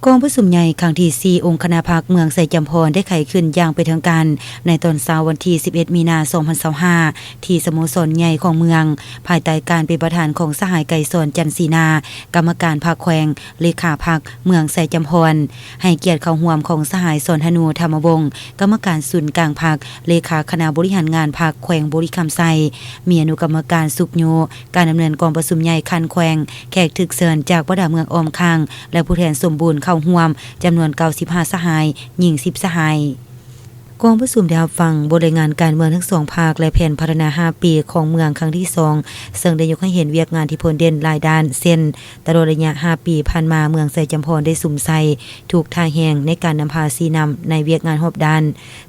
กองประชุมใหญ่ครั้งที่4องค์คณะพรรคเมืองไสจำพรได้ไขขึ้นอย่างเป็นทางการในตอนเช้าวันที่11มีนาคม2025ที่สโมสรใหญ่ของเมืองภายใต้การเป็นประธานของสหายไก่สอนจันทร์ศรีนากรรมการพรรคแขวงเลขาพรรคเมืองไสจำพรให้เกียรติเข้าร่วมของสหายสอนธนูธรรมวงศ์กรรมการศูนย์กลางพรรคเลขาคณะบริหารงานพรรคแขวงบริคำไซมีอนุกรรมการสุขโยการดำเนินกองประชุมใหญ่คันแขวงแขกถึกเชิญจากบรรดาเมืองอ้อมข้างและผู้แทนสมบูรณ์เข้าร่วมจำนวน95สหายหญิง10สหายกองประชุมได้รับฟังบทรายงานการเมืองทั้ง2ภาคและแผนพัฒนา5ปีของเมืองครั้งที่2ซึ่งได้ยกให้เห็นเวียกงานที่ผลเด่นหลายด้านเช่นตลอดระยะ5ปีผ่านมาเมืองไสจำพรได้สุ่มใส่ถูกทางแห่งในการนำพาซีนำในเวียกงานรอบด้าน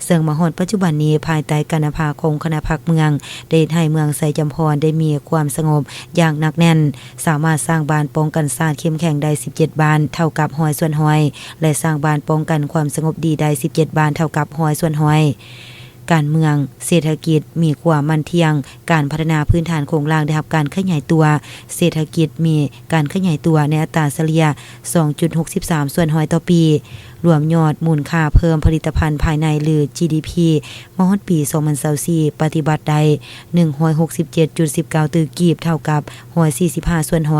ซึ่งมาฮอดปัจจุบันนี้ภายใต้การนำพาของคณะพรรคเมืองได้ให้เมืองไสจำพรได้มีความสงบอย่างหนักแน่นสามารถสร้างบ้านป้องกันศาสตร์เข้มแข็งได้17บ้านเท่ากับ100ส่วน100และสร้างบ้านป้องกันความสงบดีได้17บ้านเท่ากับ100ส่วน100การเมืองเศรษฐกิจมีความมั่นเที่ยงการพัฒนาพื้นฐานโครงสร้างได้รับการขยายตัวเศรษฐกิจมีการขยายตัวในอัตราเฉลี่ย 2.63 ส่วน100ต่อปีรวมยอดมูลค่าเพิ่มผลิตภัณฑ์ภายในหรือ GDP มฮอดปี2024ปฏิบัติได้ 167.19 ตื้อกีบเท่ากับ145ส่วน100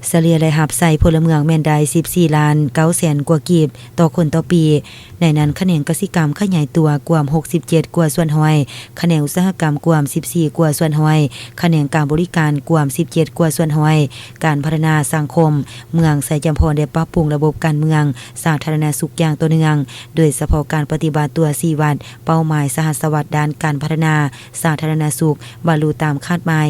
เฉลี่ยรายรับใส่พลเมืองแม่นได้14ล้าน9แสนกว่ากีบต่อคนต่อปีในนั้นคะแนนกสิกรรมขยายตัวกว่า67กว่าส่วน100คะแนนอุตสาหกรรมกว่า14กว่าส่วน100คะแนนการบริการกว่า17กว่าส่วน100การพัฒนาสังคมเมืองไสจำพรได้ปรับปรุงระบบการเมืองสาธารณสุขอย่างต่อเนื่องโดยเฉพาะการปฏิบัติตัว4วัดเป้าหมายสหัสวรรษด้านการพัฒนาสาธารณสุขบรรลุตามคาดหมาย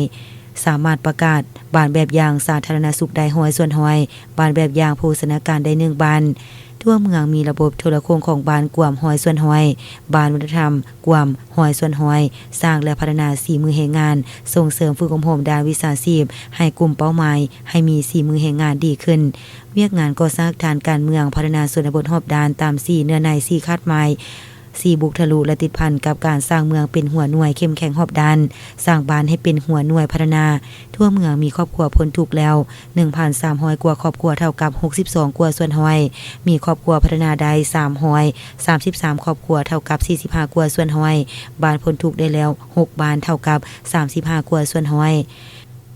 สามารถประกาศบ้านแบบอย่างสาธารณสุขได้100ส่วน100บ้านแบบอย่างโภชนาการได้1บ้านทั่วเมืองมีระบบโทรคมของบ้านกว่า100ส่วน100บ้านวัฒนธรรมกว่า100ส่วน100สร้างและพัฒนาฝีมือแรงงานส่งเสริมฝึกอบรมด้านวิชาชีพให้กลุ่มเป้าหมายให้มีฝีมือแรงงานดีขึ้นเวียกงานก่อสร้างฐานการเมืองพัฒนาส่วนบทรอบด้านตาม4เนื้อใน4คาดหมาย4บุกทะลุและติดพันกับการสร้างเมืองเป็นหัวหน่วยเข้มแข็งรอบด้านสร้างบ้านให้เป็นหัวหน่วยพัฒนาทั่วเมืองมีครอบครัวพ้นทุกข์แล้ว 1,300 กว่าครอบครัวเท่ากับ62กว่าส่วน100มีครอบครัวพัฒนาได้333ครอบครัวเท่ากับ45กว่าส่วน100บ้านพ้นทุกข์ได้แล้ว6บ้านเท่ากับ35กว่าส่วน100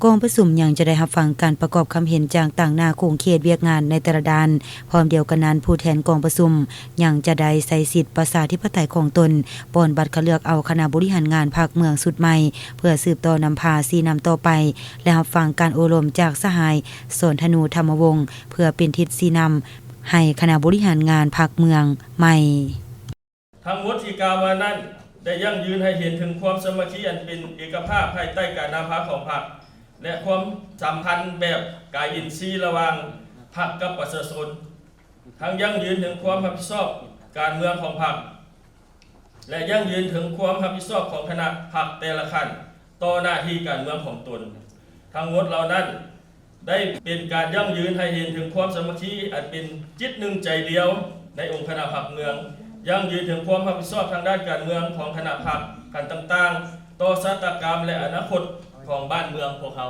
กองประชุมยังจะได้รับฟังการประกอบคำเห็นจากต่างหน้าโครงเขตเวียกงานในแต่ละด้านพร้อมเดียวกันนั้นผู้แทนกองประชุมยังจะได้ใช้สิทธิประชาธิปไตยของตนป้อนบัตรคัดเลือกเอาคณะบริหารงานพรรคเมืองสุดใหม่เพื่อสืบต่อนำพาซีนำต่อไปและรับฟังการอบรมจากสหายสนธนูธรรมวงศ์เพื่อเป็นทิศซีนำให้คณะบริหารงานพรรคเมืองใหม่ทั้งหมดที่กล่าวมานั้นได้ยั่งยืนให้เห็นถึงความสามัคคีอันเป็นเอกภาพภายใต้การนำพาของพรรคและความสัมพันธ์แบบกายอินทรีย์ระหว่างพรรคกับประชาชนทั้งยั่งยืนถึงความรับผิดชอบการเมืองของพรรคและยั่งยืนถึงความรับผิดชอบของคณะพรรคแต่ละขั้นต่อหน้าที่การเมืองของตนทั้งหมดเหล่านั้นได้เป็นการยั่งยืนให้เห็นถึงความสามัคคีอันเป็นจิตหนึ่งใจเดียวในองค์คณะพรรคเมืองยั่งยืนถึงความรับผิดชอบทางด้านการเมืองของคณะพรรคกันต่างๆต่อชะตากรรมและอนาคตของบ้านเมืองพวกเรา